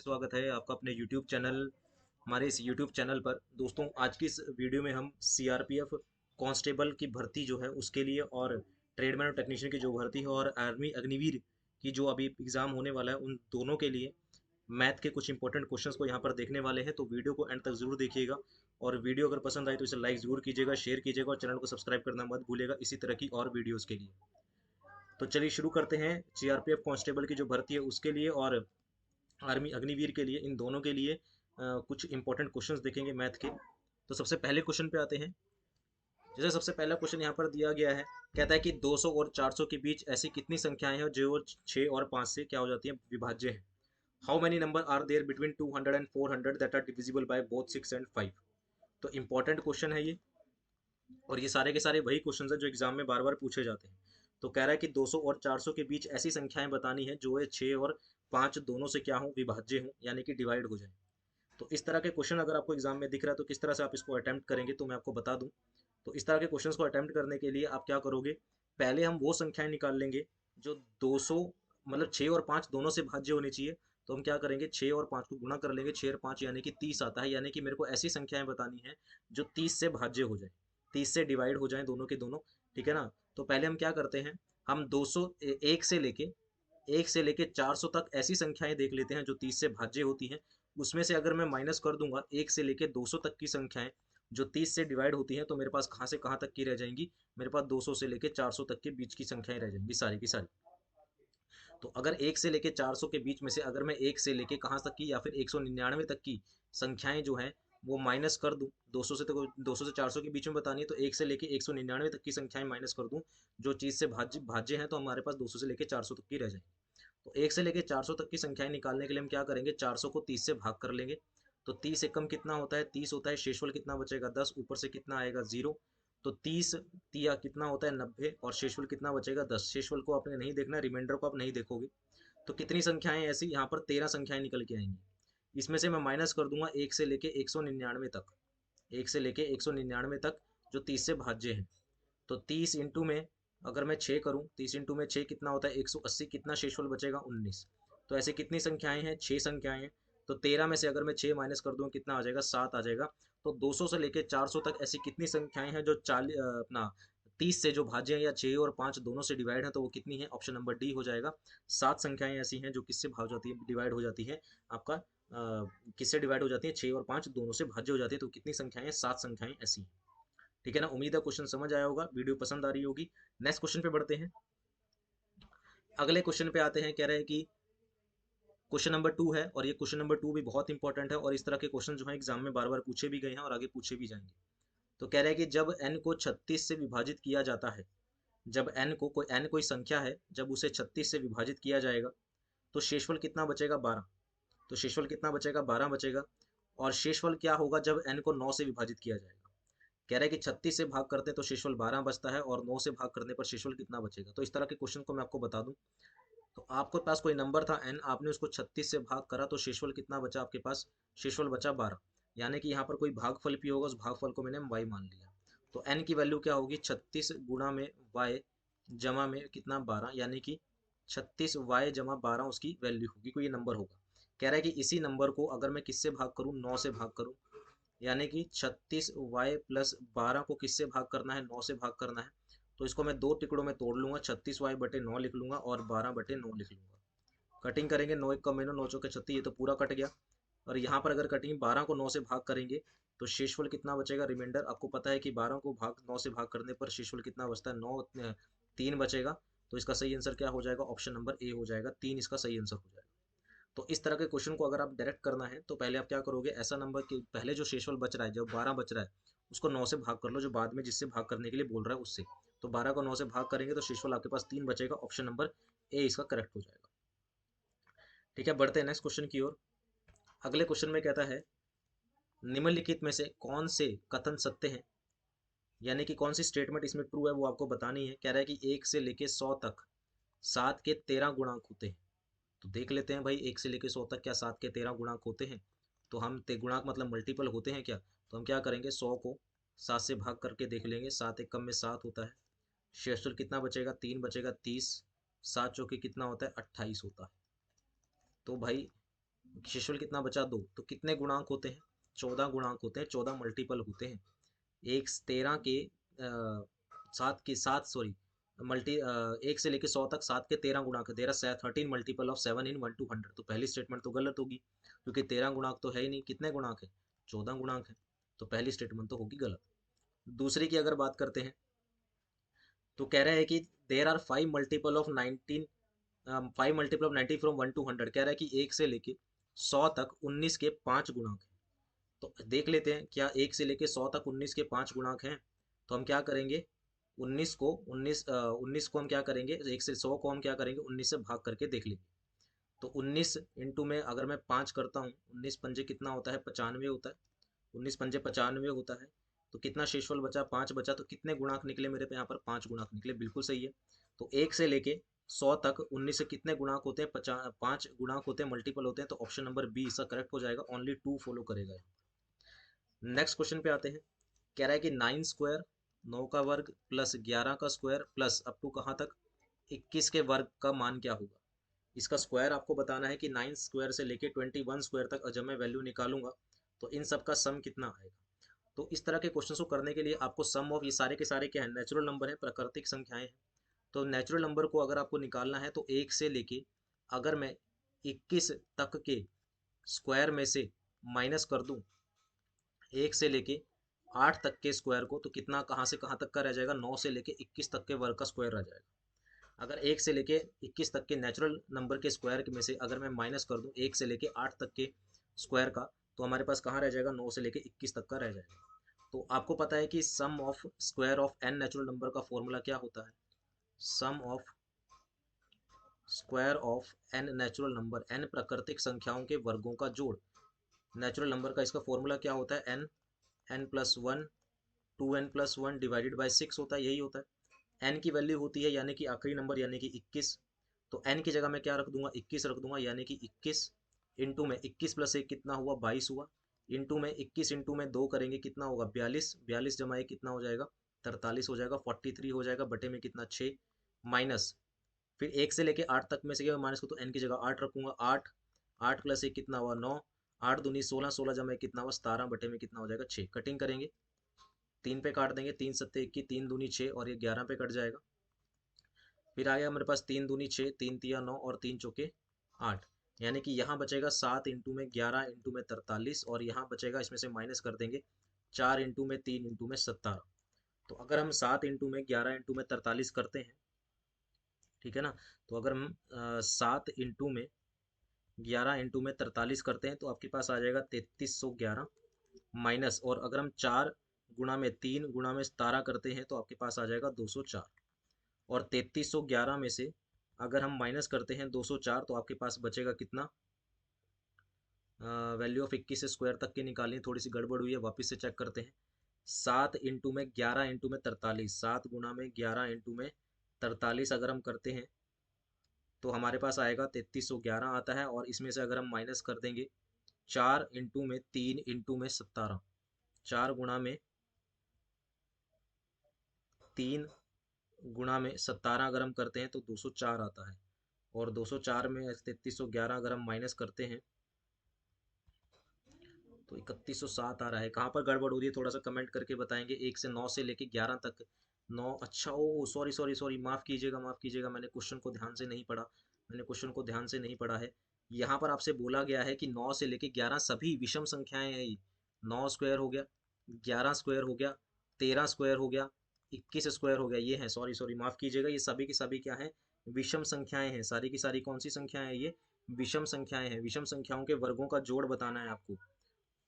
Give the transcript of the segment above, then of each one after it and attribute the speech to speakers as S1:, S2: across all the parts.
S1: स्वागत है आपका अपने YouTube चैनल हमारे इस YouTube चैनल पर। दोस्तों, आज की इस वीडियो में हम सीआरपीएफ कांस्टेबल की भर्ती जो है उसके लिए, और ट्रेडमैन और टेक्नीशियन की जो भर्ती है, और आर्मी अग्निवीर की जो अभी एग्ज़ाम होने वाला है, उन दोनों के लिए मैथ के कुछ इंपॉर्टेंट क्वेश्चंस को यहाँ पर देखने वाले हैं। तो वीडियो को एंड तक जरूर देखिएगा, और वीडियो अगर पसंद आए तो इसे लाइक जरूर कीजिएगा, शेयर कीजिएगा, और चैनल को सब्सक्राइब करना मत भूलिएगा इसी तरह की और वीडियोज़ के लिए। तो चलिए शुरू करते हैं। सीआरपीएफ कांस्टेबल की जो भर्ती है उसके लिए, और आर्मी अग्निवीर के लिए, इन दोनों के लिए कुछ इंपॉर्टेंट क्वेश्चंस देखेंगे मैथ के। तो सबसे पहले क्वेश्चन पे आते हैं। जैसे सबसे पहला क्वेश्चन यहाँ पर दिया गया है, कहता है कि 200 और 400 के बीच ऐसी कितनी संख्याएं हैं जो 6 और 5 से क्या हो जाती हैं, विभाज्य हैं। How many number are there between 200 and 400 that are divisible by both 6 and 5। तो इंपॉर्टेंट क्वेश्चन है ये, और ये सारे के सारे वही क्वेश्चन है जो एग्जाम में बार बार पूछे जाते हैं। तो कह रहा है कि 200 और 400 के बीच ऐसी संख्याएं बतानी है जो है 6 और 5 दोनों से क्या हो, विभाज्य हो, यानी कि डिवाइड हो जाए। तो इस तरह के क्वेश्चन अगर आपको एग्जाम में दिख रहा है तो किस तरह से आप इसको अटेम्प्ट करेंगे, तो मैं आपको बता दूं। तो इस तरह के क्वेश्चंस को अटेम्प्ट करने के लिए आप क्या करोगे, पहले हम वो संख्याएं निकाल लेंगे जो 200, मतलब 6 और 5 दोनों से भाज्य होनी चाहिए। तो हम क्या करेंगे, 6 और 5 को गुणा कर लेंगे, 6 और 5 यानी कि 30 आता है, यानी कि मेरे को ऐसी संख्याएं बतानी है जो 30 से भाज्य हो जाए, 30 से डिवाइड हो जाए दोनों के दोनों। ठीक है ना। तो पहले हम क्या करते हैं, हम 200 एक से लेके 400 तक ऐसी संख्याएं देख लेते हैं जो 30 से भाज्य होती हैं। उसमें से अगर मैं माइनस कर दूंगा 1 से लेके 200 तक की संख्याएं जो 30 से डिवाइड होती हैं, तो मेरे पास कहाँ से कहाँ तक की रह जाएंगी, मेरे पास 200 से लेके 400 तक के बीच की संख्याएं रह जाएंगी सारी की सारी। तो अगर 1 से लेके 400 के बीच में से अगर मैं 1 से लेके कहाँ तक की, या फिर 199 तक की संख्याएं जो हैं वो माइनस कर दूं, 200 से, तो 200 से 400 के बीच में बतानी है, तो 1 से लेके 199 तक की संख्याएं माइनस कर दूं जो चीज़ से भाज्य भाज्य हैं, तो हमारे पास 200 से लेके 400 तक की रह जाएंगी। तो 1 से लेके 400 तक की संख्याएं निकालने के लिए हम क्या करेंगे, 400 को 30 से भाग कर लेंगे। तो 30 एकम कितना होता है, 30 होता है। शेषफल कितना बचेगा, 10, ऊपर से कितना आएगा, 0। तो 30 तिया कितना होता है, 90, और शेषफल कितना बचेगा, 10। शेषफल को आपने नहीं देखना, रिमाइंडर को आप नहीं देखोगे। तो कितनी संख्याएं ऐसी, यहाँ पर 13 संख्याएं निकल के आएंगी। इसमें से मैं माइनस कर दूंगा 1 से लेके 199 तक, 1 से लेके 199 तक जो 30 से भाज्य है। तो 30 इंटू में अगर मैं 6 करूं, 30 इंटू में 6 कितना होता है, 180। कितना शेषफल बचेगा, 19। तो ऐसे कितनी संख्याएं हैं, 6 संख्याएं हैं। तो 13 में से अगर मैं 6 माइनस कर दूं कितना आ जाएगा, 7 आ जाएगा। तो 200 से लेकर 400 तक ऐसी कितनी संख्याएं हैं जो 40 अपना 30 से जो भाज्य हैं, या 6 और 5 दोनों से डिवाइड है, तो वो कितनी है, ऑप्शन नंबर डी हो जाएगा। 7 संख्याएं ऐसी हैं जो किससे भाग जाती है, डिवाइड हो जाती है आपका, किससे डिवाइड हो जाती है, 6 और 5 दोनों से भाज्य हो जाती है। तो कितनी संख्याएं, 7 संख्याएं ऐसी हैं। ठीक है ना। उम्मीद है क्वेश्चन समझ आया होगा, वीडियो पसंद आ रही होगी। नेक्स्ट क्वेश्चन पे बढ़ते हैं। अगले क्वेश्चन पे आते हैं। कह रहे हैं कि क्वेश्चन नंबर 2 है, और ये क्वेश्चन नंबर 2 भी बहुत इंपॉर्टेंट है, और इस तरह के क्वेश्चन जो है एग्जाम में बार बार पूछे भी गए हैं और आगे पूछे भी जाएंगे। तो कह रहे हैं कि जब n को 36 से विभाजित किया जाता है, जब n कोई संख्या है, जब उसे 36 से विभाजित किया जाएगा, तो शेषफल कितना बचेगा, 12। तो शेषफल कितना बचेगा, 12 बचेगा। और शेषफल क्या होगा जब n को 9 से विभाजित किया जाएगा। कह रहा है कि 36 से भाग करते हैं तो शेषफल 12 बचता है, और 9 से भाग करने पर शेषफल कितना बचेगा। तो इस तरह के क्वेश्चन को मैं आपको बता दूं। तो आपके पास कोई नंबर था n, आपने उसको 36 से भाग करा, तो शेषफल कितना बचा आपके पास, शेषफल बचा 12। यानी कि यहाँ पर कोई भागफल भी होगा, उस भागफल को मैंने y मान लिया। तो n की वैल्यू क्या होगी, 36 गुणा में y जमा में कितना, 12, यानी कि 36y जमा 12 उसकी वैल्यू होगी, कोई ये नंबर होगा। कह रहा है कि इसी नंबर को अगर मैं किससे भाग करूँ, 9 से भाग करूँ, यानी कि 36y प्लस 12 को किससे भाग करना है, 9 से भाग करना है। तो इसको मैं दो टुकड़ों में तोड़ लूंगा, 36y बटे 9 लिख लूंगा, और 12 बटे 9 लिख लूंगा। कटिंग करेंगे, 9 एक कम में 9 चौके 36, ये तो पूरा कट गया। और यहाँ पर अगर कटिंग 12 को 9 से भाग करेंगे तो शेषफल कितना बचेगा, रिमाइंडर आपको पता है कि 12 को 9 से भाग करने पर शेषफल कितना बचता है, 9 3 बचेगा। तो इसका सही आंसर क्या हो जाएगा, ऑप्शन नंबर ए हो जाएगा, 3 इसका सही आंसर हो जाएगा। तो इस तरह के क्वेश्चन को अगर आप डायरेक्ट करना है तो पहले आप क्या करोगे, ऐसा नंबर कि पहले जो शेषफल बच रहा है, जब 12 बच रहा है, उसको 9 से भाग कर लो, जो बाद में जिससे भाग करने के लिए बोल रहा है उससे। तो 12 को 9 से भाग करेंगे तो शेषफल आपके पास 3 बचेगा, ऑप्शन नंबर ए इसका करेक्ट हो जाएगा। ठीक है, बढ़ते हैं नेक्स्ट क्वेश्चन की ओर। अगले क्वेश्चन में कहता है, निम्नलिखित में से कौन से कथन सत्य हैं, यानी कि कौन सी स्टेटमेंट इसमें ट्रू है वो आपको बतानी है। कह रहा है कि 1 से लेके 100 तक 7 के 13 गुणांक होते हैं। तो देख लेते हैं भाई, 1 से लेके 100 तक क्या 7 के 13 गुणांक होते हैं। तो हम गुणांक मतलब मल्टीपल होते हैं क्या। तो हम क्या करेंगे, 100 को 7 से भाग करके देख लेंगे, 7 एक कम में 7 होता है। शेषफल कितना बचेगा, 3 बचेगा, 30। 7 चौके कितना होता है, 28 होता है। तो भाई शेषफल कितना बचा 2। तो कितने गुणांक होते हैं? 14 गुणांक होते हैं, 14 मल्टीपल होते हैं। एक 13 के 7 के 7 सॉरी मल्टी 1 से लेके 100 तक 7 के 13 गुणांक है। 13 मल्टीपल ऑफ 7 इन 1 to 100। तो पहली स्टेटमेंट तो गलत होगी, क्योंकि 13 गुणांक तो है ही नहीं। कितने गुणांक है? 14 गुणांक है। तो पहली स्टेटमेंट तो होगी गलत। दूसरी की अगर बात करते हैं, तो कह रहा है कि there are 5 multiple of 19, 5 multiple of 90 from 1 to 100। कह रहा है कि 1 से लेके 100 तक 19 के 5 गुणांक हैं। तो देख लेते हैं क्या 1 से लेके 100 तक 19 के 5 गुणांक हैं। तो हम क्या करेंगे, 19 को हम क्या करेंगे, 1 से 100 को हम क्या करेंगे, 19 से भाग करके देख लेंगे। तो 19 इंटू में अगर मैं 5 करता हूँ, 19 पंजे कितना होता है, 95 होता है। 19 पंजे 95 होता है। तो कितना शेषफल बचा, 5 बचा। तो कितने गुणांक निकले मेरे पे यहाँ पर, 5 गुणांक निकले। बिल्कुल सही है। तो 1 से लेके 100 तक 19 से कितने गुणांक होते हैं, 5 गुणांक होते हैं, मल्टीपल होते हैं। तो ऑप्शन नंबर बी इसका करेक्ट हो जाएगा। ओनली 2 फॉलो करेगा। नेक्स्ट क्वेश्चन पे आते हैं। कह रहा है कि 9 स्क्वायर, 9 का वर्ग प्लस 11 का स्क्वायर प्लस अप टू कहाँ तक, 21 के वर्ग का मान क्या होगा। इसका स्क्वायर आपको बताना है कि 9 स्क्वायर से लेके 21 स्क्वायर तक जब मैं वैल्यू निकालूंगा तो इन सब का सम कितना आएगा। तो इस तरह के क्वेश्चन को करने के लिए आपको सम ऑफ, ये सारे के सारे क्या है, नेचुरल नंबर है, प्राकृतिक संख्याएं हैं। तो नेचुरल नंबर को अगर आपको निकालना है तो 1 से लेके अगर मैं 21 तक के स्क्वायर में से माइनस कर दूं 1 से लेके 8 तक के स्क्वायर को, तो कितना कहाँ से कहाँ तक का रह जाएगा, 9 से लेके 21 तक के वर्ग का स्क्वायर रह जाएगा। अगर 1 से लेके 21 तक के नेचुरल नंबर के स्क्वायर में से अगर मैं माइनस कर दूं 1 से लेके 8 तक के स्क्वायर का, तो हमारे पास कहाँ रह जाएगा, 9 से लेके 21 तक का रह जाएगा। तो आपको पता है कि sum of square of n natural number का फॉर्मूला क्या होता है, sum of square of n natural number, n प्राकृतिक संख्याओं के वर्गों का जोड़। नेचुरल नंबर का इसका फॉर्मूला क्या होता है, n, n plus one, 2n+1 divided by 6 होता है, यही होता है। n की वैल्यू होती है यानी कि आखिरी नंबर यानी कि 21। तो n की जगह मैं क्या रख दूंगा, 21 रख दूंगा, यानी कि 21 इंटू में 21 प्लस 1 कितना हुआ, 22 हुआ। इंटू में 21 इंटू में 2 करेंगे कितना होगा, 42। 42 जमा 1 कितना हो जाएगा, 43 हो जाएगा। 43 हो जाएगा, बटे में कितना, 6। माइनस, फिर 1 से लेके 8 तक में से क्या माइनस को, तो n की जगह 8 रखूंगा। 8, 8 प्लस 1 कितना हुआ, 9। 8 दूनी 16, 16 जमा 1 कितना हुआ, 17, बटे में कितना हो जाएगा, 6। कटिंग करेंगे, 3 पे काट देंगे, 3 सत्ते 21, 3 दूनी 6 और ये 11 पे कट जाएगा। फिर आ गया मेरे पास 3 दूनी 6, 3 तिया 9 और 3 चौके 8। यानी कि यहाँ बचेगा 7 इंटू में 11 इंटू में 43, और यहाँ बचेगा, इसमें से माइनस कर देंगे 4 इंटू में 3 इंटू में 17। तो अगर हम 7 इंटू में 11 इंटू में 43 करते हैं, ठीक है ना, तो अगर हम 7 इंटू में 11 इंटू में 43 करते हैं तो आपके पास आ जाएगा 3311। माइनस, और अगर हम 4 गुणा में 3 गुणा में 17 करते हैं तो आपके पास आ जाएगा 204। और 3311 में से अगर हम माइनस करते हैं 204 तो आपके पास बचेगा कितना, वैल्यू ऑफ 21 स्क्वायर तक की निकालनी, थोड़ी सी गड़बड़ हुई है, वापस से चेक करते हैं। 7 इंटू में 11 इंटू में 43, 7 गुणा में 11 इंटू में 43 अगर हम करते हैं तो हमारे पास आएगा 3311 आता है। और इसमें से अगर हम माइनस कर देंगे 4 इंटू में 3 इंटू में 17, 4 गुणा में 3 गुणा में 17 अगर हम करते हैं तो 204 आता है। और 204 में 3311 अगर हम माइनस करते हैं तो 3107 आ रहा है। कहाँ पर गड़बड़ हो रही है, थोड़ा सा कमेंट करके बताएंगे। 1 से 9 से लेके 11 तक, 9, अच्छा ओ सॉरी सॉरी सॉरी, माफ़ कीजिएगा माफ़ कीजिएगा, मैंने क्वेश्चन को ध्यान से नहीं पढ़ा, मैंने क्वेश्चन को ध्यान से नहीं पढ़ा है। यहाँ पर आपसे बोला गया है कि 9 से लेके 11 सभी विषम संख्याएं हैं ये। 9 स्क्वायर हो गया, 11 स्क्वायर हो गया, 13 स्क्वायर हो गया, 21 स्क्वायर हो गया, ये है, सॉरी सॉरी माफ़ कीजिएगा, ये सभी की सभी क्या है, विषम संख्याएं हैं। सारी की सारी कौन सी संख्याएं हैं, ये विषम संख्याएं हैं। विषम संख्याओं के वर्गों का जोड़ बताना है आपको।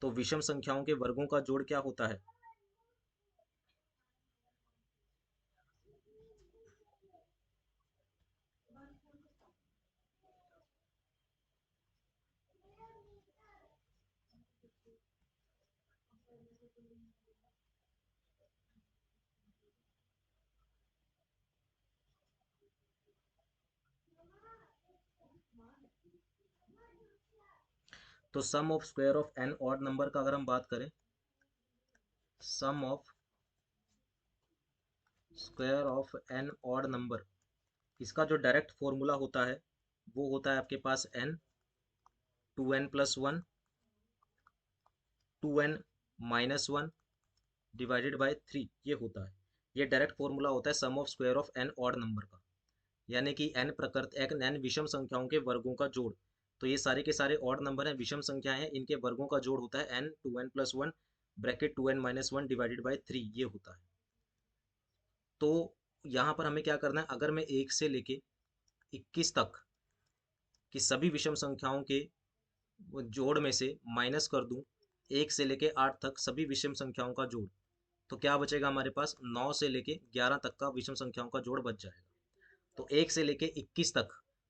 S1: तो विषम संख्याओं के वर्गों का जोड़ क्या होता है, तो sum of square of n odd number का अगर हम बात करें, sum of square of n odd number, इसका जो डायरेक्ट फॉर्मूला होता है वो होता है आपके पास N 2n+1 2n-1 divided by 3 ये होता है। ये डायरेक्ट फॉर्मूला होता है sum of square of n odd number का, यानी कि n प्रकृत n विषम संख्याओं के वर्गों का जोड़। तो ये सारे के सारे ऑड नंबर हैं, विषम संख्याएं हैं, इनके वर्गों का जोड़ होता है n 2n+1 bracket 2n-1 divided by 3 ये होता है। तो यहाँ पर हमें क्या करना है, अगर मैं 1 से लेके 21 तक की सभी विषम संख्याओं के जोड़ में से माइनस कर दूं 1 से लेके 8 तक सभी विषम संख्याओं का जोड़, तो क्या बचेगा हमारे पास, 9 से लेके 11 तक का विषम संख्याओं का जोड़ बच जाएगा। तो 1 से लेके 21 तक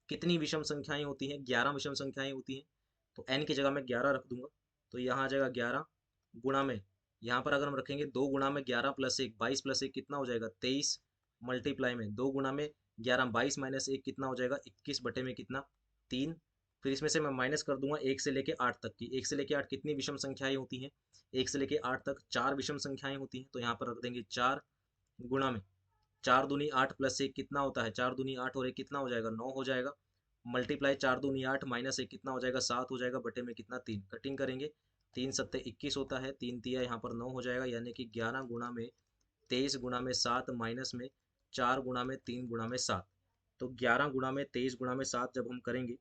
S1: कितनी विषम संख्याएं होती हैं, 11 विषम संख्याएं होती हैं। तो n की जगह मैं 11 रख दूंगा, तो यहाँ आ जाएगा 11 गुणा में, यहाँ पर अगर हम रखेंगे 2 गुणा में 11 + 1 22 + 1 कितना हो जाएगा 23, मल्टीप्लाई में 2 गुणा में 11 22 - 1 कितना हो जाएगा 21 बटे में कितना 3। फिर इसमें से मैं माइनस कर दूंगा 1 से लेके 8 तक की, 1 से लेके 8 कितनी विषम संख्याएं होती हैं, 1 से लेके 8 तक 4 विषम संख्याएं होती हैं। तो यहाँ पर रख देंगे 4 गुणा में 4 दूनी 8 + 1 कितना होता है, 4 दूनी 8 और 1 कितना हो जाएगा 9 हो जाएगा, मल्टीप्लाई 4 दूनी 8 -1 कितना हो जाएगा 7 हो जाएगा, बटे में कितना 3, कटिंग करेंगे 3 सत्ते 21 होता है, 3 तिया यहाँ पर 9 हो जाएगा, यानी कि 11 गुणा में 23 गुणा में 7 माइनस में 4 गुणा में 3 गुणा में 7। तो 11 गुणा में 23 गुणा में 7 जब हम करेंगे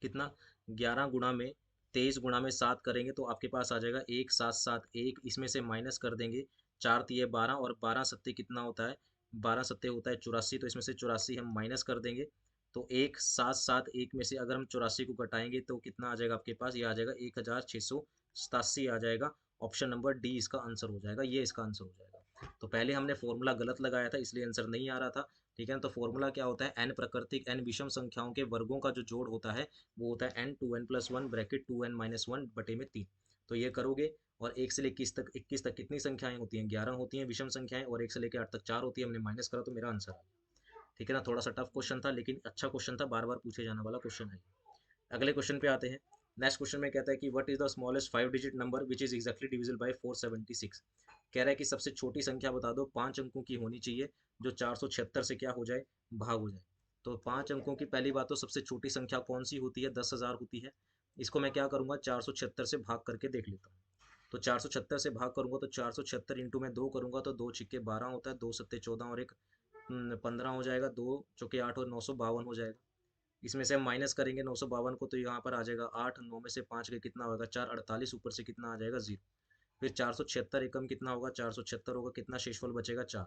S1: कितना, 11 गुणा में 23 गुणा में 7 करेंगे तो आपके पास आ जाएगा 1771, इसमें से माइनस कर देंगे 4 तिये 12 और 12 सत्ते कितना होता है, 12 सत्ते होता है 84, तो इसमें से 84 हम माइनस कर देंगे। तो 1771 में से अगर हम 84 को घटाएंगे तो कितना आ जाएगा आपके पास, ये आ जाएगा 1687 आ जाएगा। ऑप्शन नंबर डी इसका आंसर हो जाएगा, ये इसका आंसर हो जाएगा। तो पहले हमने फॉर्मूला गलत लगाया था इसलिए आंसर नहीं आ रहा था, ठीक है ना। तो फॉर्मूला क्या होता है, n प्राकृतिक n विषम संख्याओं के वर्गों का जो जोड़ होता है वो होता है n 2n+1 ब्रैकेट 2n-1 बटे में 3। तो ये करोगे, और 1 से लेकर 21 तक कितनी संख्याएं होती हैं, 11 होती हैं विषम संख्याएं, और 1 से लेकर 8 तक 4 होती है, हमने माइनस करा तो मेरा आंसर आ गया, ठीक है ना। थोड़ा सा टफ क्वेश्चन था लेकिन अच्छा क्वेश्चन था, बार बार पूछे जाने वाला क्वेश्चन है। अगले क्वेश्चन पे आते हैं। नेक्स्ट क्वेश्चन में कहता है कि what is the smallest 5 digit number which is exactly divisible by 476। कह रहा है कि सबसे छोटी संख्या बता दो, 5 अंकों की होनी चाहिए, जो 476 से क्या हो जाए, भाग हो जाए। तो 5 अंकों की पहली बात तो सबसे छोटी संख्या कौन सी होती है, 10,000 होती है। इसको मैं क्या करूंगा, 476 से भाग करके देख लेता हूँ। तो 476 से भाग करूंगा तो 476 इंटू में 2 करूंगा तो 2 छिक्के 12 होता है, 2 सत्ते 14 और 1 15 हो जाएगा, 2 चौके 8 और 952 हो जाएगा। इसमें से हम माइनस करेंगे 952 को तो यहाँ पर आ जाएगा 8, 9 में से 5 के कितना होगा 4, 48, ऊपर से कितना आ जाएगा 0। फिर 476 एकम कितना होगा, 476 होगा, कितना शेषफल बचेगा 4।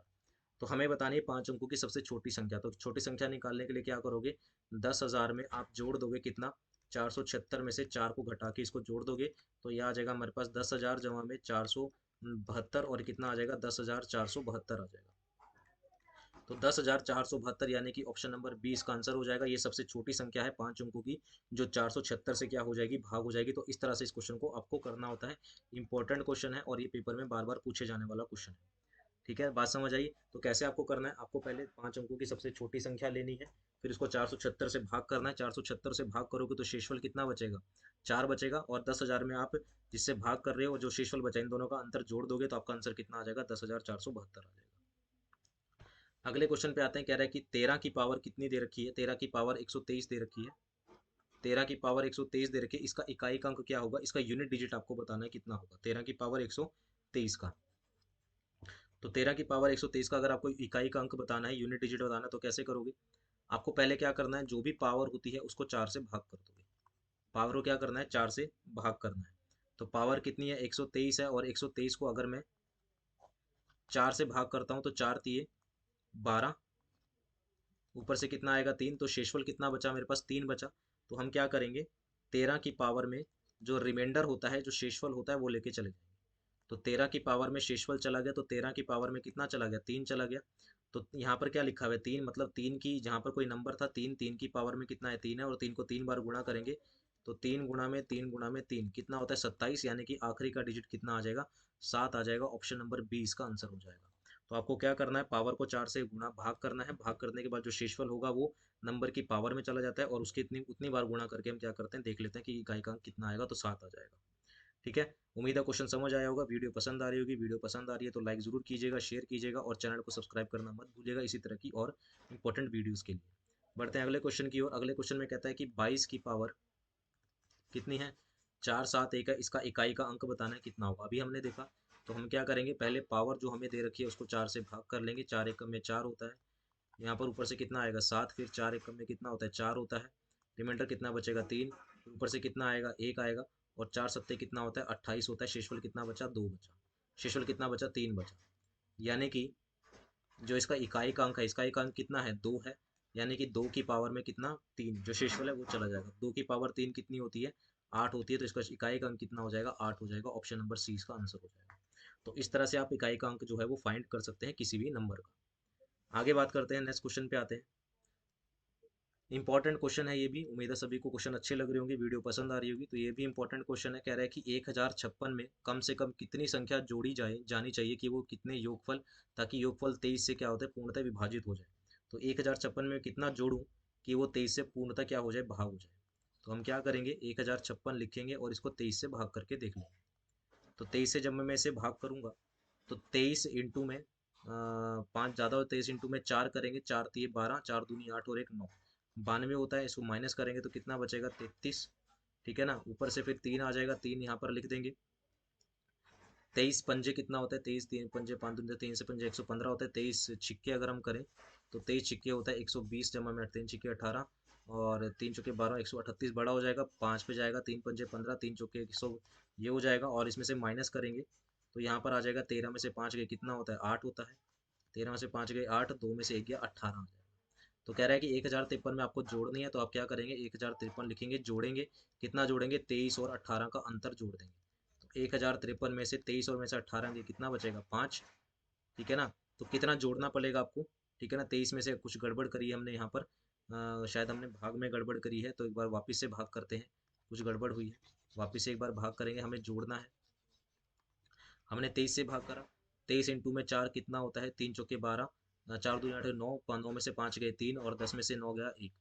S1: तो हमें बतानी है 5 अंकों की सबसे छोटी संख्या। तो छोटी संख्या निकालने के लिए क्या करोगे, 10,000 में आप जोड़ दोगे कितना, 476 में से 4 को घटा के इसको जोड़ दोगे तो यह आ जाएगा हमारे पास 10,000 जमा में 472 और कितना आ जाएगा 10,472 आ जाएगा। तो 10,472 यानी कि ऑप्शन नंबर बी इसका आंसर हो जाएगा। ये सबसे छोटी संख्या है 5 अंकों की, जो 476 से क्या हो जाएगी, भाग हो जाएगी। तो इस तरह से इस क्वेश्चन को आपको करना होता है। इंपॉर्टेंट क्वेश्चन है और ये पेपर में बार बार पूछे जाने वाला क्वेश्चन है, ठीक है। बात समझ आई। तो कैसे आपको करना है, आपको पहले 5 अंकों की सबसे छोटी संख्या लेनी है, फिर इसको 476 से भाग करना है। 476 से भाग करोगे तो शेषफल कितना बचेगा, 4 बचेगा, और 10,000 में आप जिससे भाग कर रहे हो जो शेषफल बचा इन दोनों का अंतर जोड़ दोगे तो आपका आंसर कितना आ जाएगा, 10,472 आ जाएगा। अगले क्वेश्चन पे आते हैं। कह रहा है कि 13 की पावर कितनी दे रखी है, 13 की पावर 123 दे रखी है। 13 की पावर 123 दे रखी है, इसका इकाई का अंक क्या होगा, इसका यूनिट डिजिट आपको बताना है कितना होगा 13 की पावर 123 का। तो 13 की पावर 123 का अगर आपको इकाई का अंक बताना है, यूनिट डिजिट बताना है, तो कैसे करोगे, आपको पहले क्या करना है, जो भी पावर होती है उसको 4 से भाग कर दोगे। पावर को क्या करना है, 4 से भाग करना है। तो पावर कितनी है, 123 है, और 123 को अगर मैं 4 से भाग करता हूँ तो 4 तिये 12, ऊपर से कितना आएगा 3, तो शेषफल कितना बचा मेरे पास, 3 बचा। तो हम क्या करेंगे, 13 की पावर में जो रिमाइंडर होता है, जो शेषफल होता है वो लेके चले जाएंगे। तो 13 की पावर में शेषफल चला गया, तो 13 की पावर में कितना चला गया, 3 चला गया। तो यहाँ पर क्या लिखा हुआ है 3, मतलब 3 की जहाँ पर कोई नंबर था 3, 3 की पावर में कितना है 3 है, और 3 को 3 बार गुणा करेंगे तो 3 गुणा में 3 गुणा में 3 कितना होता है 27, यानी कि आखिरी का डिजिट कितना आ जाएगा, 7 आ जाएगा। ऑप्शन नंबर बी इसका आंसर हो जाएगा। तो आपको क्या करना है, पावर को 4 से गुणा भाग करना है, भाग करने के बाद जो शेषफल होगा वो नंबर की पावर में चला जाता है, और उसकी इतनी उतनी बार गुणा करके हम क्या करते हैं, देख लेते हैं कि इकाई का अंक कितना आएगा, तो 7 आ जाएगा, ठीक है। उम्मीद है क्वेश्चन समझ आया होगा। वीडियो पसंद आ रही होगी, वीडियो पसंद आ रही है तो लाइक जरूर कीजिएगा, शेयर कीजिएगा, और चैनल को सब्सक्राइब करना मत भूलिएगा इसी तरह की और इंपॉर्टेंट वीडियोस के लिए। बढ़ते हैं अगले क्वेश्चन की ओर। अगले क्वेश्चन में कहता है कि 22 की पावर कितनी है, 4 7 1 है, इसका इकाई का अंक बताना है कितना होगा, अभी हमने देखा। तो हम क्या करेंगे, पहले पावर जो हमें दे रखी है उसको 4 से भाग कर लेंगे, 4 एकम में 4 होता है, यहाँ पर ऊपर से कितना आएगा 7, फिर 4 एकम में कितना होता है 4 होता है, रिमाइंडर कितना बचेगा 3, ऊपर से कितना आएगा 1 आएगा, और 4 सत्ते कितना होता है 28 होता है, शेषफल कितना बचा 2 बचा, शेषफल कितना बचा 3 बचा, यानी कि जो इसका इकाई का अंक है, इसका इकाई अंक कितना है 2 है, यानी कि 2 की पावर में कितना 3, जो शेषफल है वो चला जाएगा, 2 की पावर 3 कितनी होती है 8 होती है, तो इसका इकाई का अंक कितना हो जाएगा 8 हो जाएगा, ऑप्शन नंबर सी इसका आंसर हो जाएगा। तो इस तरह से आप इकाई का अंक जो है वो फाइंड कर सकते हैं किसी भी नंबर का। आगे बात करते हैं, नेक्स्ट क्वेश्चन पे आते हैं। इंपॉर्टेंट क्वेश्चन है ये भी, उम्मीद है सभी को क्वेश्चन अच्छे लग रहे होंगे, वीडियो पसंद आ रही होगी। तो ये भी इंपॉर्टेंट क्वेश्चन है, कह रहा है कि 1056 में कम से कम कितनी संख्या जोड़ी जानी चाहिए कि वो कितने योगफल, ताकि योगफल 23 से क्या होता है पूर्णतः विभाजित हो जाए। तो 1056 में कितना जोड़ूं कि वो 23 से पूर्णतः क्या हो जाए, भाग हो जाए। तो हम क्या करेंगे, 1056 लिखेंगे और इसको 23 से भाग करके देख लेंगे। तो 23 से जब मैं इसे भाग करूंगा, तो 23 इंटू में 5 ज़्यादा हो, 23 इंटू में 4 करेंगे, 4 तिये 12, 4 दूनी 8 और 1 9, 92 होता है। इसको माइनस करेंगे तो कितना बचेगा 33, ठीक है ना। ऊपर से फिर 3 आ जाएगा, 3 यहाँ पर लिख देंगे। 23 पंजे कितना होता है, 23 3 पंजे 5 दूनी 3 से पंजे 115 होता है। 23 छिक्के अगर हम करें तो 23 छिक्के होता है 120, जमा में 3 छिक्के 18, और 3 चौके 12, 138 बड़ा हो जाएगा, 5 पे जाएगा, 3 पंजे 15, 3 चौके 100, ये हो जाएगा। और इसमें से माइनस करेंगे तो यहाँ पर आ जाएगा, 13 में से 5 गए कितना होता है 8 होता है, 13 में से 5 गए 8, 2 में से 1 गया 18 आ जाएगा। तो कह रहा है कि 1053 में आपको जोड़नी है, तो आप क्या करेंगे 1053 लिखेंगे, जोड़ेंगे, कितना जोड़ेंगे 23 और 18 का अंतर जोड़ देंगे। तो 1053 में से 23 और में से 18 के कितना बचेगा 5, ठीक है ना। तो कितना जोड़ना पड़ेगा आपको, ठीक है ना। 23 में से कुछ गड़बड़ करी है हमने यहाँ पर, शायद हमने भाग में गड़बड़ करी है, तो एक बार वापस से भाग करते हैं, कुछ गड़बड़ हुई है, वापस से एक बार भाग करेंगे, हमें जोड़ना है। हमने 23 से भाग करा, 23 इंटू में 4 कितना होता है 3 चौके 12, 4 दूनी 8 9, 9 में से 5 गए 3, और 10 में से 9 गया 1,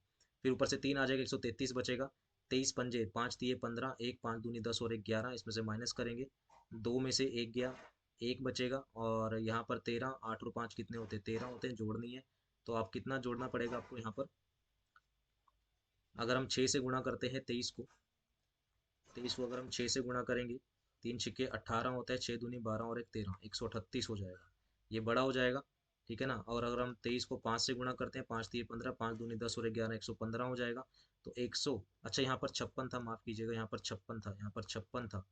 S1: फिर ऊपर से 3 आ जाएगा 133 बचेगा। 23 पंजे 5 तिये 15, 1 5 दूनी 10 और 1 11, इसमें से माइनस करेंगे, 2 में से 1 गया, 1 बचेगा, और यहाँ पर 13, 8 और 5 कितने होते हैं 13 होते हैं, जोड़नी है। तो आप कितना जोड़ना पड़ेगा आपको यहाँ पर, अगर हम 6 से गुणा करते हैं 23 को अगर हम 6 से गुणा करेंगे, 3 छिक्के 18 होता है, 6 दूनी 12 और 1 13, 138 हो जाएगा, ये बड़ा हो जाएगा, ठीक है ना। और अगर हम 23 को 5 से गुणा करते हैं, 5 तिये 15, 5 दूनी 10 और 11 115 हो जाएगा। तो 100, अच्छा यहाँ पर 56 था, माफ़ कीजिएगा, यहाँ पर 56 था, यहाँ पर 56 था,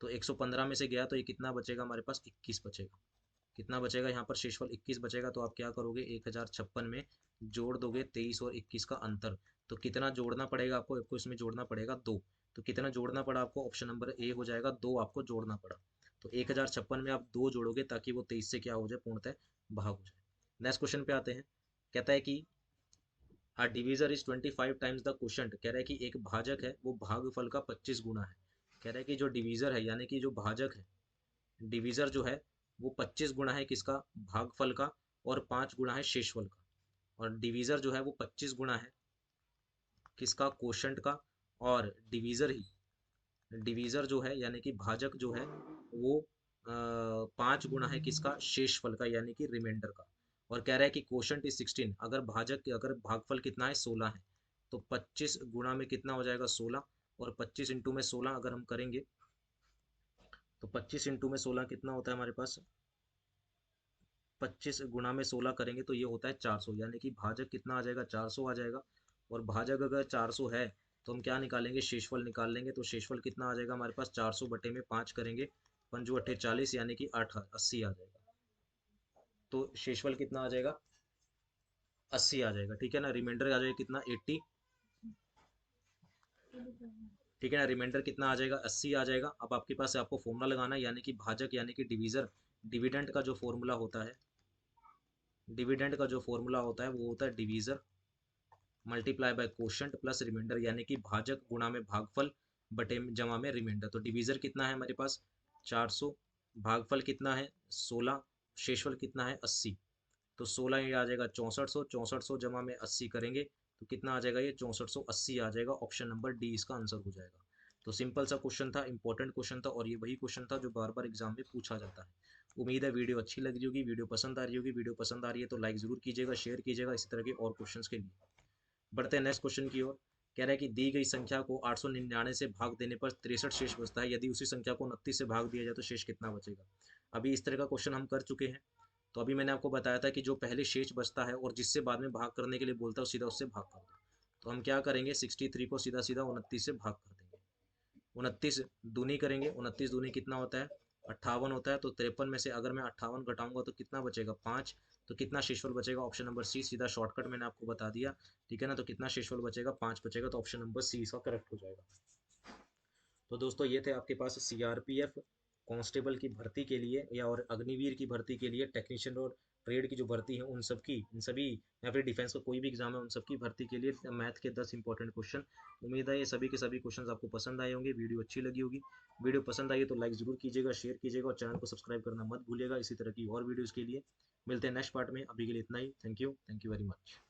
S1: तो 115 में से गया तो ये कितना बचेगा हमारे पास 21 बचेगा। कितना बचेगा यहाँ पर शेषफल 21 बचेगा। तो आप क्या करोगे 1056 में जोड़ दोगे 23 और 21 का अंतर, तो कितना जोड़ना पड़ेगा आपको, आपको इसमें जोड़ना पड़ेगा 2। तो कितना जोड़ना पड़ा आपको, ऑप्शन नंबर ए हो जाएगा, 2 आपको जोड़ना पड़ा। तो 1056 में आप 2 जोड़ोगे ताकि वो 23 से क्या हो जाए पूर्णतः भाग हो जाए। नेक्स्ट क्वेश्चन पे आते हैं, कहता है कि a divisor is 25 times the quotient, कह रहा है कि एक भाजक है वो भागफल का 25 गुना है। कह रहा है कि जो डिवीजर है यानी कि जो भाजक है, डिवीजर जो है वो 25 गुना है किसका, भागफल का, और 5 गुना है शेषफल का। और डिवीजर जो है वो 25 गुना है किसका, कोशंट का, और डिवीजर जो है यानी कि भाजक जो है वो 5 गुना है किसका, शेषफल का यानी कि रिमाइंडर का। और कह रहा है कि कोशंट इज 16, अगर अगर भागफल कितना है 16 है, तो 25 गुना में कितना हो जाएगा 16, और 25 इंटू में 16 अगर हम करेंगे, तो 25 इंटू में 16 कितना होता है हमारे पास, 25 गुना में 16 करेंगे तो ये होता है 400, यानी कि भाजक कितना आ जाएगा 400 आ जाएगा। और भाजक अगर 400 है तो हम क्या निकालेंगे, शेषफल निकाल लेंगे। तो शेषफल कितना आ जाएगा हमारे पास, 400 बटे में 5 करेंगे, पंजू अट्ठे 40, यानी कि 8 80 आ जाएगा। तो शेषफल कितना आ जाएगा 80 आ जाएगा, ठीक है ना। रिमाइंडर आ जाएगा कितना 80, ठीक है ना। रिमाइंडर कितना आ जाएगा 80 आ जाएगा। अब आपके पास आपको फॉर्मूला लगाना है, यानी कि भाजक यानी कि डिवीजर, डिविडेंड का जो फॉर्मूला होता है, डिविडेंड का जो फॉर्मूला होता है वो होता है divisor multiply by quotient plus remainder, यानी कि भाजक गुणा में भागफल बटे जमा में रिमाइंडर। तो डिवीजर कितना है हमारे पास 400, भागफल कितना है 16, शेषफल कितना है 80। तो 16 ये आ जाएगा 6400, 6400 जमा में 80 करेंगे तो कितना आ जाएगा, ये 6480 आ जाएगा। ऑप्शन नंबर डी इसका आंसर हो जाएगा। तो सिंपल सा क्वेश्चन था, इंपॉर्टेंट क्वेश्चन था, और ये वही क्वेश्चन था जो बार बार एग्जाम में पूछा जाता है। उम्मीद है वीडियो अच्छी लगी होगी, वीडियो पसंद आ रही होगी। वीडियो पसंद आ रही है तो लाइक जरूर कीजिएगा, शेयर कीजिएगा इसी तरह के और क्वेश्चंस के लिए। बढ़ते हैं नेक्स्ट क्वेश्चन की ओर। कह रहा है कि दी गई संख्या को 899 से भाग देने पर 63 शेष बचता है, यदि उसी संख्या को 29 से भाग दिया जाए तो शेष कितना बचेगा। अभी इस तरह का क्वेश्चन हम कर चुके हैं। तो अभी मैंने आपको बताया था कि जो पहले शेष बचता है और जिससे बाद में भाग करने के लिए बोलता है सीधा उससे भाग कर दो। तो हम क्या करेंगे, 63 को सीधा सीधा 29 से भाग कर देंगे। 29 दूनी करेंगे, 29 दूनी कितना होता है, 58 होता है। तो 53 में से अगर मैं 58 घटाऊंगा तो कितना बचेगा, 5। तो कितना शेषफल बचेगा, ऑप्शन नंबर सी, सीधा शॉर्टकट मैंने आपको बता दिया, ठीक है ना। तो कितना शेषफल बचेगा, 5 बचेगा। तो ऑप्शन नंबर सी इसका करेक्ट हो जाएगा। तो दोस्तों ये थे आपके पास सीआरपीएफ कांस्टेबल की भर्ती के लिए या और अग्निवीर की भर्ती के लिए, टेक्नीशियन और ट्रेड की जो भर्ती है उन सब की, इन सभी, या फिर डिफेंस का कोई भी एग्जाम है उन सब की भर्ती के लिए मैथ के 10 इंपॉर्टेंट क्वेश्चन। उम्मीद है ये सभी के सभी क्वेश्चन आपको पसंद आए होंगे, वीडियो अच्छी लगी होगी। वीडियो पसंद आई तो लाइक जरूर कीजिएगा, शेयर कीजिएगा और चैनल को सब्सक्राइब करना मत भूलिएगा इसी तरह की और वीडियोज़ के लिए। मिलते हैं नेक्स्ट पार्ट में, अभी के लिए इतना ही। Thank you very much.